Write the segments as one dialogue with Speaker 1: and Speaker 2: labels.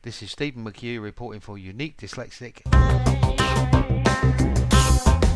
Speaker 1: This is Stephen McHugh reporting for Unique Dyslexic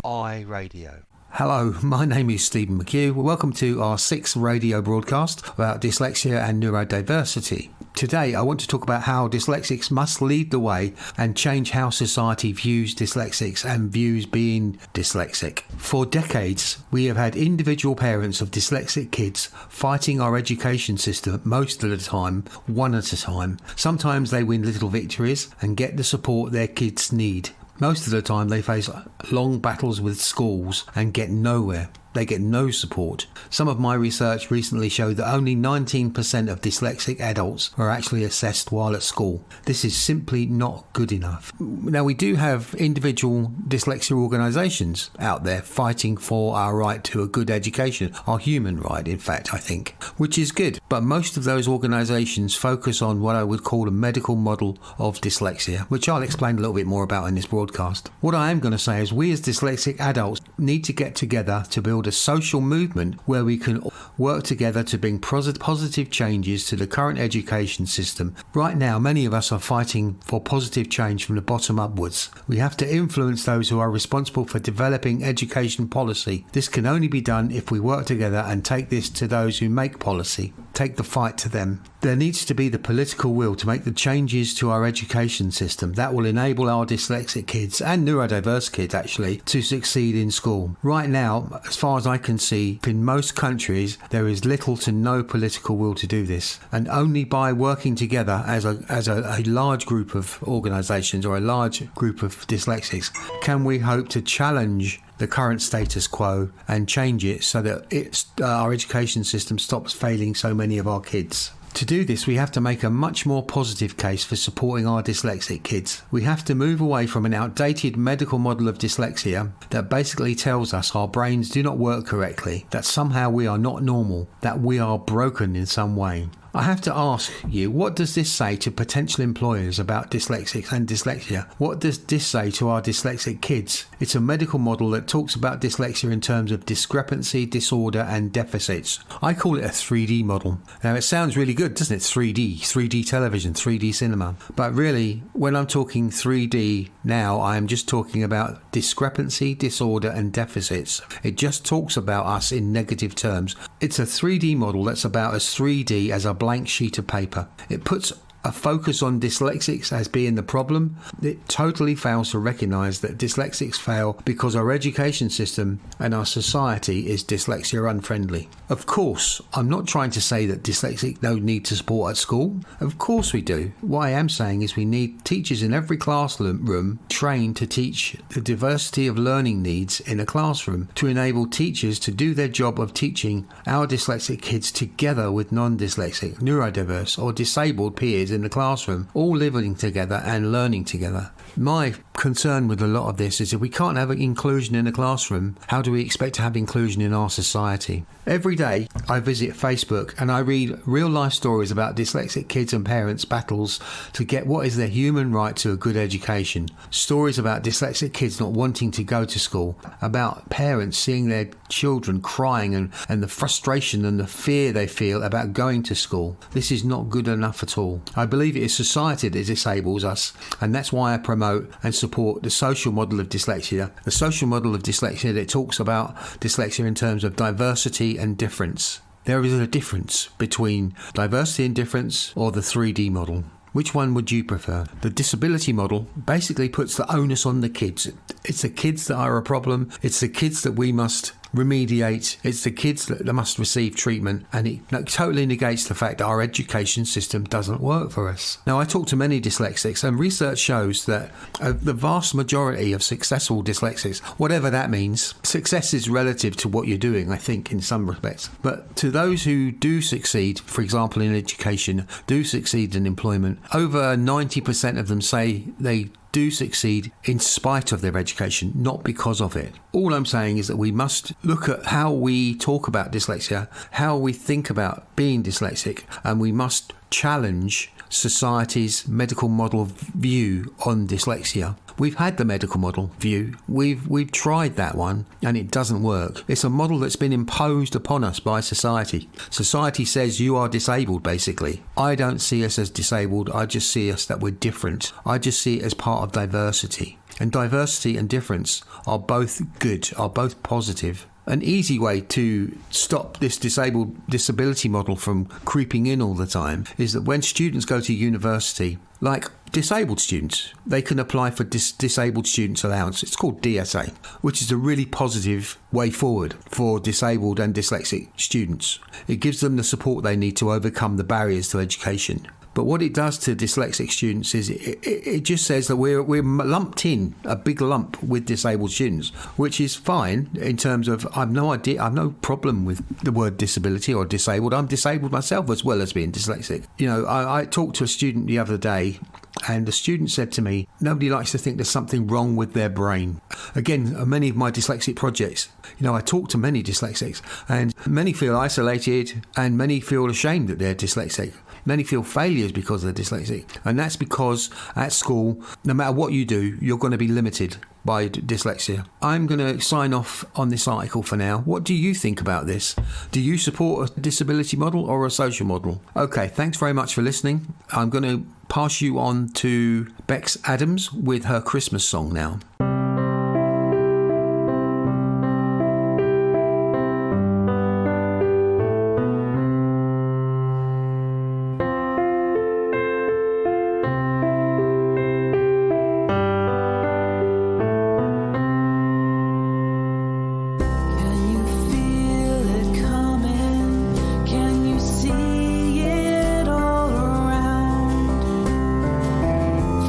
Speaker 1: iRadio.
Speaker 2: Hello, my name is Stephen McHugh. Welcome to our 6th radio broadcast about dyslexia and neurodiversity. Today I want to talk about how dyslexics must lead the way and change how society views dyslexics and views being dyslexic. For decades, we have had individual parents of dyslexic kids fighting our education system most of the time, one at a time. Sometimes they win little victories and get the support their kids need. Most of the time they face long battles with schools and get nowhere. They get no support. Some of my research recently showed that only 19% of dyslexic adults are actually assessed while at school. This is simply not good enough. Now, we do have individual dyslexia organisations out there fighting for our right to a good education, our human right, in fact, I think, which is good. But most of those organisations focus on what I would call a medical model of dyslexia, which I'll explain a little bit more about in this broadcast. What I am going to say is we as dyslexic adults need to get together to build a social movement where we can work together to bring positive changes to the current education system. Right now, many of us are fighting for positive change from the bottom upwards. We have to influence those who are responsible for developing education policy. This can only be done if we work together and take this to those who make policy. Take the fight to them. There needs to be the political will to make the changes to our education system that will enable our dyslexic kids and neurodiverse kids actually to succeed in school. Right now, as far as I can see, in most countries there is little to no political will to do this, and only by working together as a large group of organisations or a large group of dyslexics can we hope to challenge the current status quo and change it so that our education system stops failing so many of our kids. To do this, we have to make a much more positive case for supporting our dyslexic kids. We have to move away from an outdated medical model of dyslexia that basically tells us our brains do not work correctly, that somehow we are not normal, that we are broken in some way. I have to ask you, what does this say to potential employers about dyslexics and dyslexia? What does this say to our dyslexic kids? It's a medical model that talks about dyslexia in terms of discrepancy, disorder and deficits. I call it a 3D model. Now it sounds really good, doesn't it? 3D television, 3D cinema. But really, when I'm talking 3D now, I am just talking about discrepancy, disorder and deficits. It just talks about us in negative terms. It's a 3D model that's about as 3D as a blank sheet of paper. It puts a focus on dyslexics as being the problem. It totally fails to recognise that dyslexics fail because our education system and our society is dyslexia unfriendly. Of course, I'm not trying to say that dyslexics don't need to support at school. Of course we do. What I am saying is we need teachers in every classroom trained to teach the diversity of learning needs in a classroom to enable teachers to do their job of teaching our dyslexic kids together with non-dyslexic, neurodiverse or disabled peers in the classroom, all living together and learning together. My concern with a lot of this is if we can't have inclusion in the classroom, how do we expect to have inclusion in our society? Every day I visit Facebook and I read real life stories about dyslexic kids and parents' battles to get what is their human right to a good education. Stories about dyslexic kids not wanting to go to school, about parents seeing their children crying and the frustration and the fear they feel about going to school. This is not good enough at all. I believe it is society that disables us, and that's why I promote and support the social model of dyslexia. The social model of dyslexia that talks about dyslexia in terms of diversity and difference. There is a difference between diversity and difference or the 3D model. Which one would you prefer? The disability model basically puts the onus on the kids. It's the kids that are a problem. It's the kids that we must remediate. It's the kids that must receive treatment, and it totally negates the fact that our education system doesn't work for us. Now, I talk to many dyslexics, and research shows that the vast majority of successful dyslexics, whatever that means, success is relative to what you're doing, I think, in some respects. But to those who do succeed, for example, in education, do succeed in employment, over 90% of them say they do succeed in spite of their education, not because of it. All I'm saying is that we must look at how we talk about dyslexia, how we think about being dyslexic, and we must challenge society's medical model view on dyslexia. We've had the medical model view. We've tried that one and it doesn't work. It's a model that's been imposed upon us by society. Society says you are disabled, basically. I don't see us as disabled. I just see us that we're different. I just see it as part of diversity. And diversity and difference are both good, are both positive. An easy way to stop this disability model from creeping in all the time is that when students go to university, like disabled students, they can apply for disabled students allowance. It's called DSA, which is a really positive way forward for disabled and dyslexic students. It gives them the support they need to overcome the barriers to education. But what it does to dyslexic students is it just says that we're lumped in, a big lump, with disabled students, which is fine in terms of I've no problem with the word disability or disabled. I'm disabled myself as well as being dyslexic. You know, I talked to a student the other day, and the student said to me, nobody likes to think there's something wrong with their brain. Again, many of my dyslexic projects, you know, I talk to many dyslexics, and many feel isolated and many feel ashamed that they're dyslexic. Many feel failures because they're dyslexic. And that's because at school, no matter what you do, you're going to be limited by dyslexia. I'm going to sign off on this article for now. What do you think about this? Do you support a disability model or a social model? Okay, thanks very much for listening. I'm going to pass you on to Bex Adams with her Christmas song now.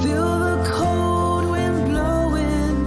Speaker 3: Feel the cold wind blowing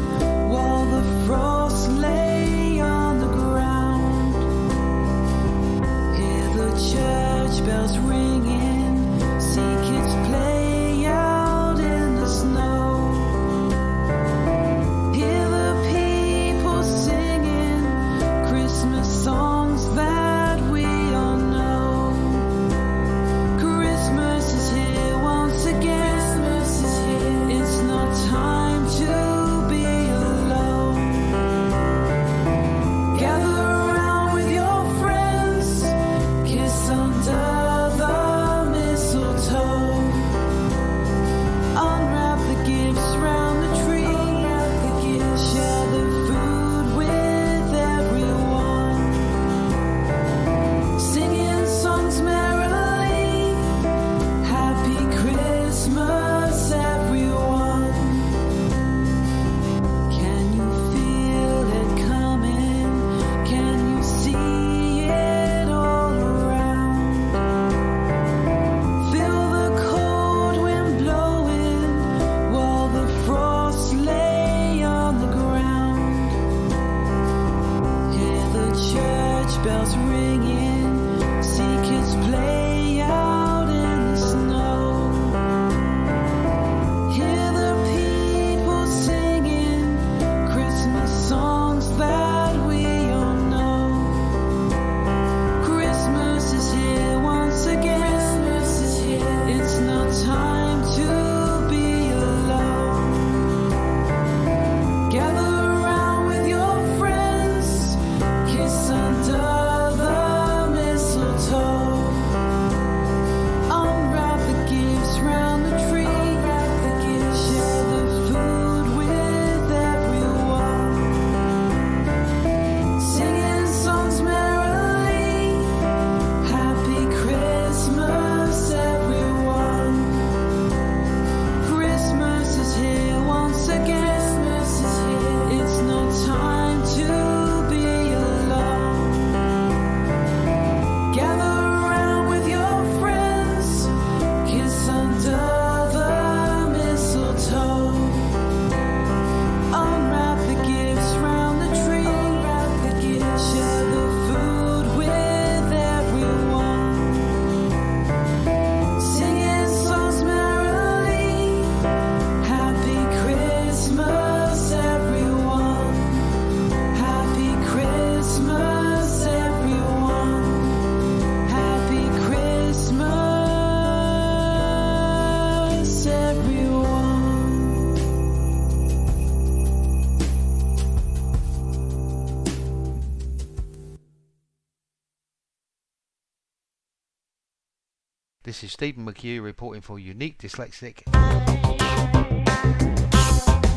Speaker 1: This is Stephen McHugh reporting for Unique Dyslexic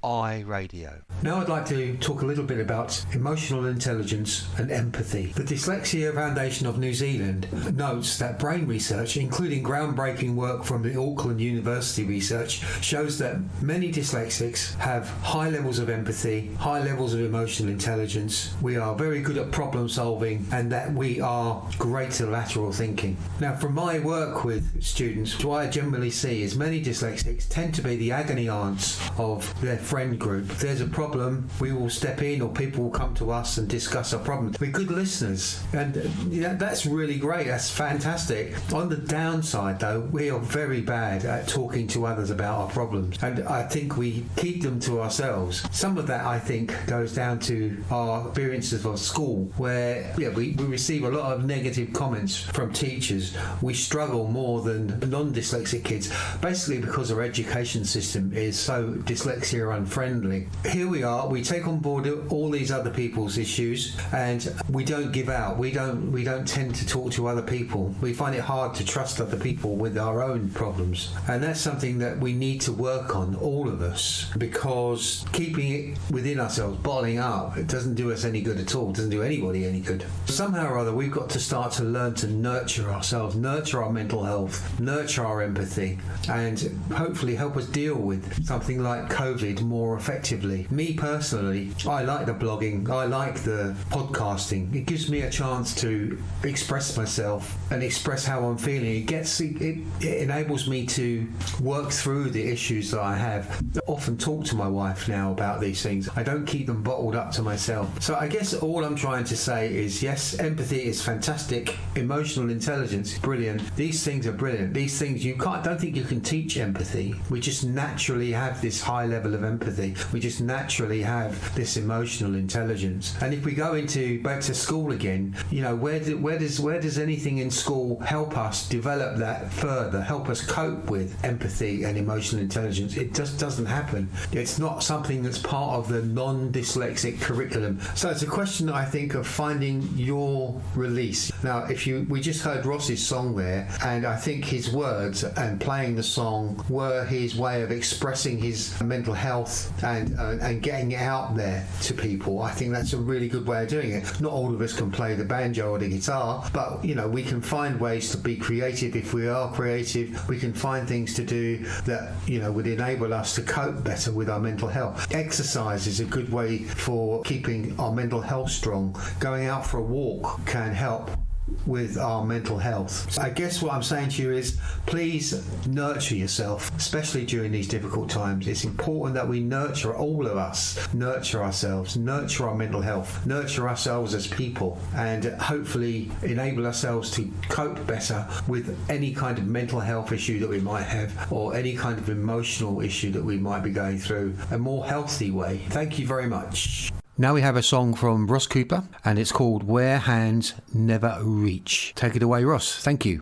Speaker 1: iRadio.
Speaker 2: Now I'd like to talk a little bit about emotional intelligence and empathy. The Dyslexia Foundation of New Zealand notes that brain research, including groundbreaking work from the Auckland University research, shows that many dyslexics have high levels of empathy, high levels of emotional intelligence. We are very good at problem solving, and that we are great at lateral thinking. Now, from my work with students, what I generally see is many dyslexics tend to be the agony aunts of their friend group. If there's a problem, we will step in, or people will come to us and discuss our problem. We're good listeners, and that's really great. That's fantastic. On the downside, though, we are very bad at talking to others about our problems, and I think we keep them to ourselves. Some of that, I think, goes down to our experiences of school, where we receive a lot of negative comments from teachers. We struggle more than non-dyslexic kids, basically because our education system is so dyslexia unfriendly. Here we are, we take on board all these other people's issues, and we don't give out. We don't tend to talk to other people. We find it hard to trust other people with our own problems, and that's something that we need to work on, all of us, because keeping it within ourselves, bottling up, it doesn't do us any good at all. It doesn't do anybody any good. Somehow or other, we've got to start to learn to nurture ourselves, nurture our mental health, nurture our empathy, and hopefully help us deal with something like COVID more effectively. Me personally, I like the blogging, I like the podcasting. It gives me a chance to express myself and express how I'm feeling. It enables me to work through the issues that I have. I often talk to my wife now about these things. I don't keep them bottled up to myself. So I guess all I'm trying to say is, yes, empathy is fantastic. Emotional intelligence is brilliant. These things are brilliant. These things don't think you can teach empathy. We just naturally have this high level of empathy. We just naturally have this emotional intelligence. And if we go back to school again, where does anything in school help us develop that further, help us cope with empathy and emotional intelligence? It just doesn't happen. It's not something that's part of the non-dyslexic curriculum. So it's a question, I think, of finding your release. Now, we just heard Ross's song there, and I think his words and playing the song were his way of expressing his mental health and getting it out there to people. I think that's a really good way of doing it. Not all of us can play the banjo or the guitar, but we can find ways to be creative. If we are creative, we can find things to do that would enable us to cope better with our mental health. Exercise is a good way for keeping our mental health strong. Going out for a walk can help with our mental health. I guess what I'm saying to you is, please nurture yourself, especially during these difficult times. It's important that we nurture, all of us, nurture ourselves, nurture our mental health, nurture ourselves as people, and hopefully enable ourselves to cope better with any kind of mental health issue that we might have, or any kind of emotional issue that we might be going through, a more healthy way. Thank you very much. Now we have a song from Ross Cooper, and it's called Where Hands Never Reach. Take it away, Ross. Thank you.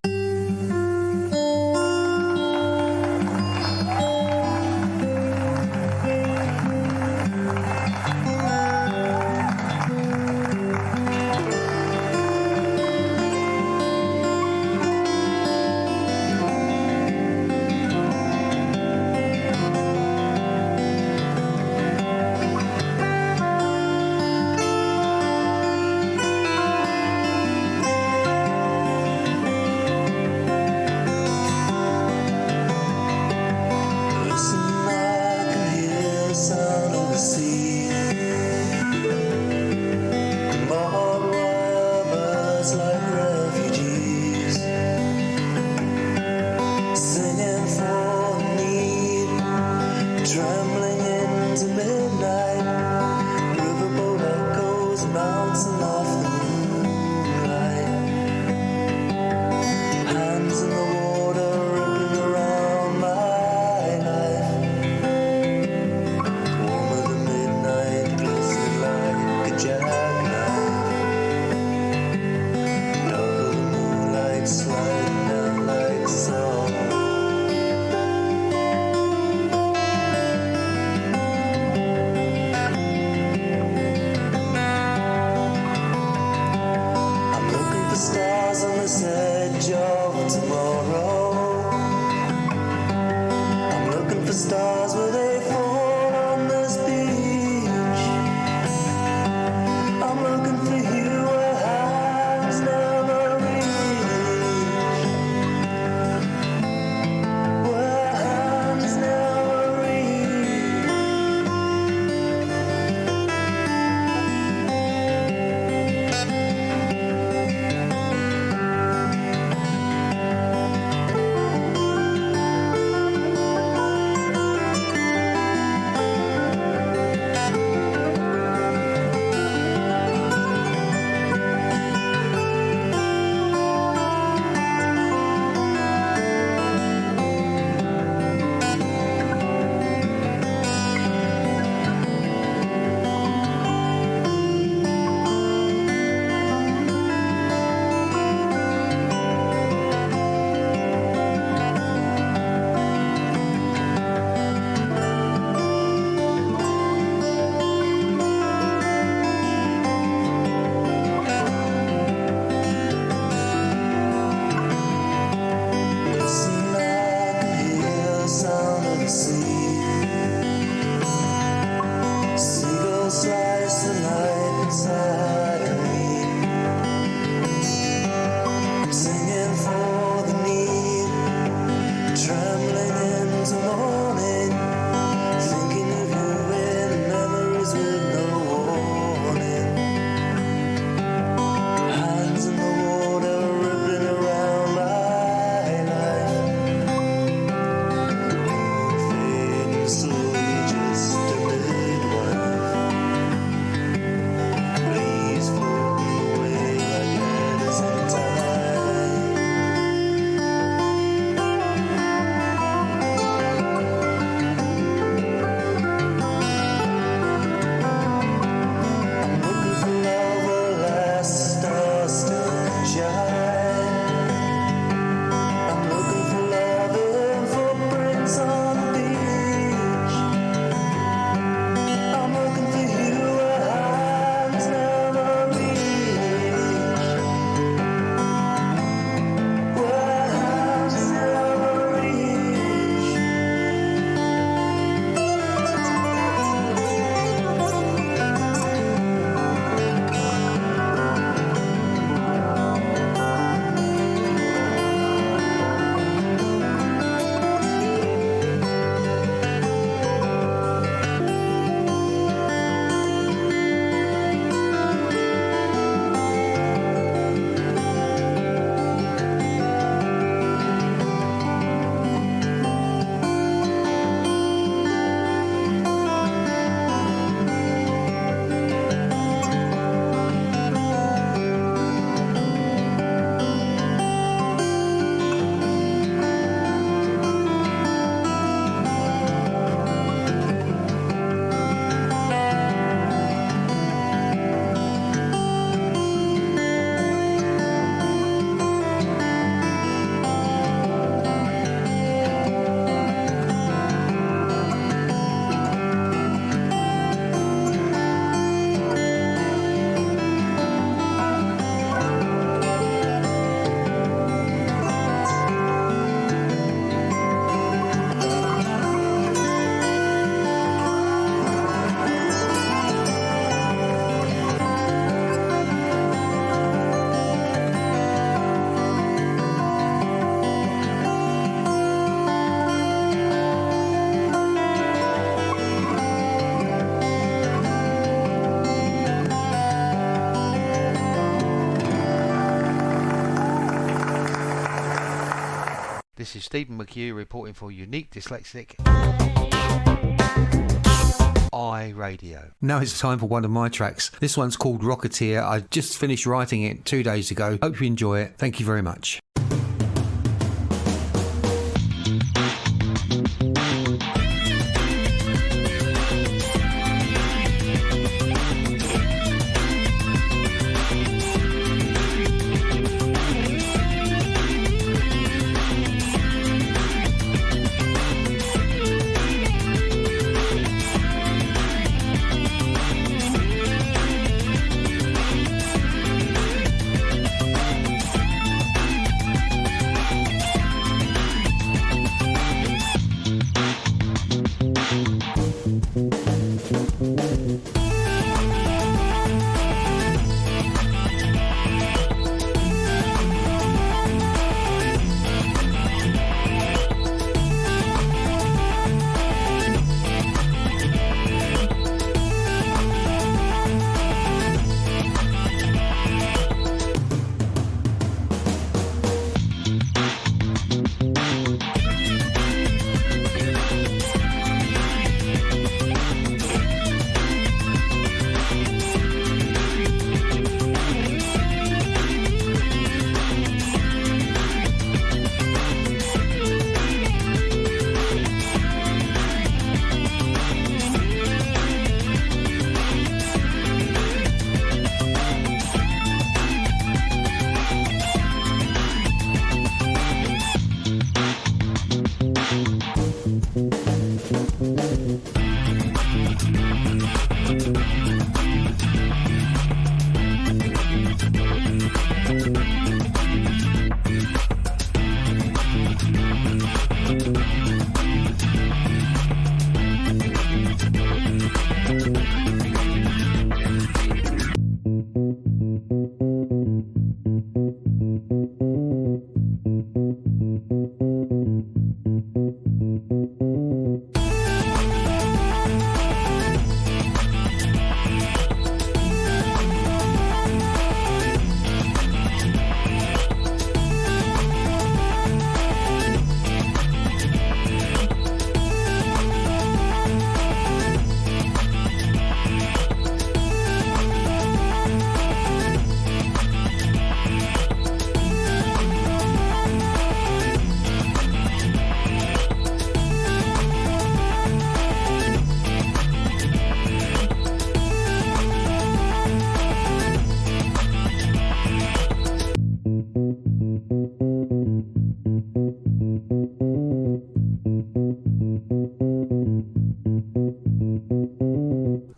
Speaker 3: stars, will they fall on this beach? I'm looking for you where hands never reach. Where hands never reach.
Speaker 1: This is Stephen McHugh reporting for Unique Dyslexic iRadio.
Speaker 2: Now it's time for one of my tracks. This one's called Rocketeer. I just finished writing it 2 days ago. Hope you enjoy it. Thank you very much.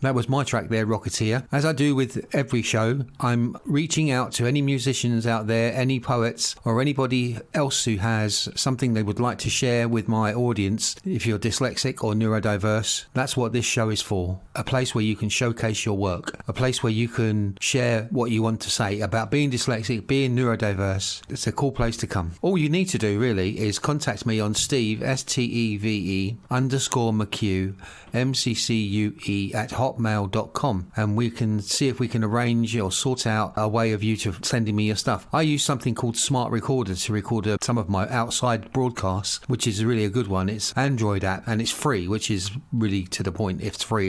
Speaker 2: That was my track there, Rocketeer. As I do with every show, I'm reaching out to any musicians out there, any poets, or anybody else who has something they would like to share with my audience. If you're dyslexic or neurodiverse, that's what this show is for. A place where you can showcase your work. A place where you can share what you want to say about being dyslexic, being neurodiverse. It's a cool place to come. All you need to do really is contact me on Steve, STEVE _McHugh, MCCUE at hotmail.com, and we can see if we can arrange or sort out a way of you to sending me your stuff. I use something called Smart Recorder to record some of my outside broadcasts, which is really a good one. It's Android app and it's free, which is really to the point. If it's free,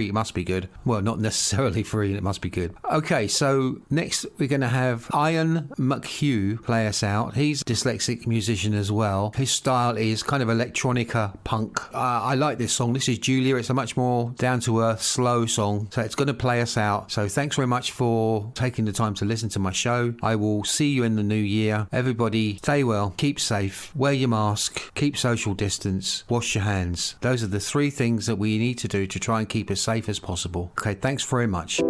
Speaker 2: it must be good. Well, not necessarily free, it must be good. Okay, so next we're going to have Ian McHugh play us out. He's a dyslexic musician as well. His style is kind of electronica punk. I like this song. This is Julia. It's a much more down-to-earth, slow song, so it's going to play us out. So thanks very much for taking the time to listen to my show. I will see you in the new year. Everybody stay well, keep safe, wear your mask, keep social distance, wash your hands. Those are the 3 things that we need to do to try and keep as safe as possible. Okay, thanks very much.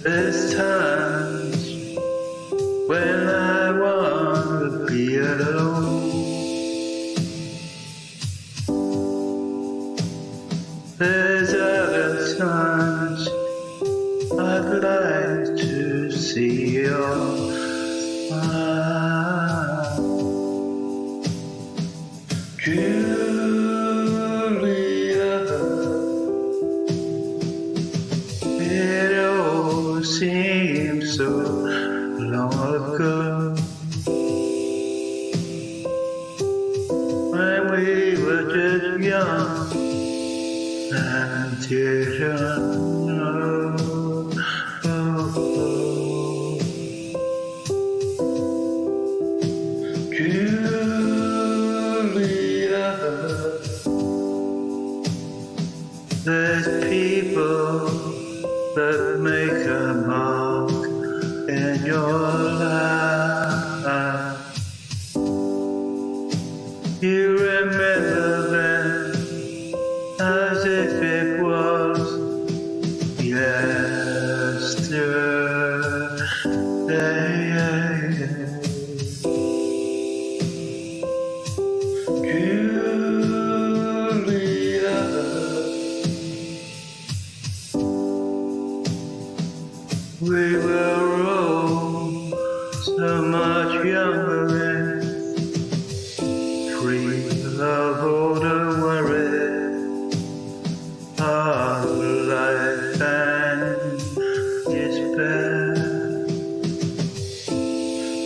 Speaker 3: There's times when I want to be alone. There's other times I'd like to see your smile. Julia, it all seems so long ago, when we were just young and children. Julia, there's people that make a mark in your life. You remember them as if it was yesterday. Julia, we were all so much younger and free of all the worries of life and despair.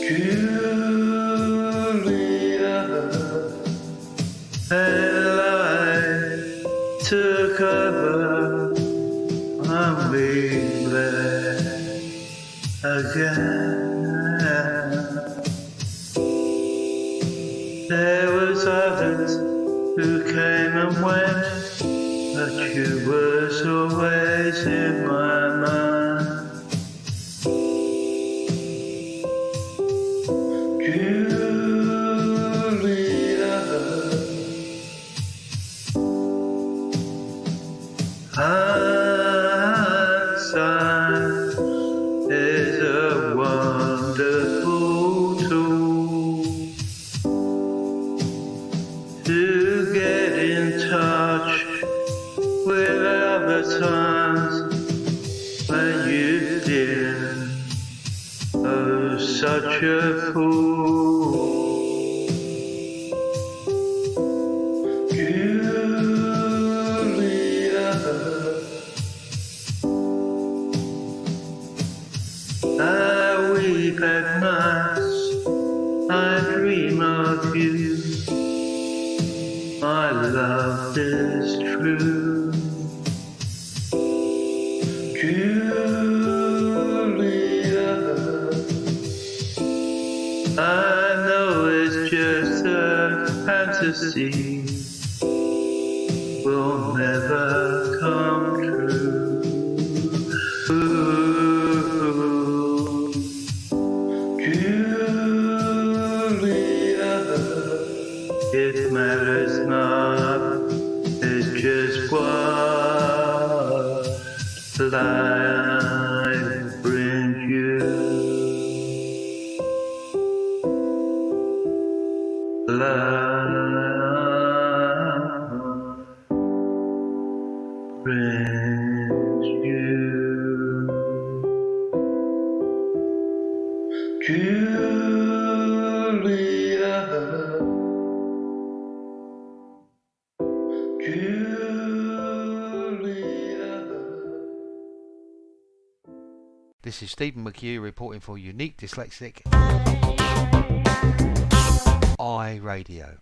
Speaker 3: Julia, and life took over. I'm being there again. There was others who came and went, but you was always in my mind. Julia, hindsight is a wonderful tool to get in touch with other times when you didn't. Oh, such a fool. Julia, I weep at night, I dream of you. My love is true. Julia, I know it's just a fantasy, will never come true. Ooh, Julia, it matters not, it's just what life brings you. Love brings you. Julia, Julia.
Speaker 1: This is Stephen McHugh reporting for Unique Dyslexic iRadio.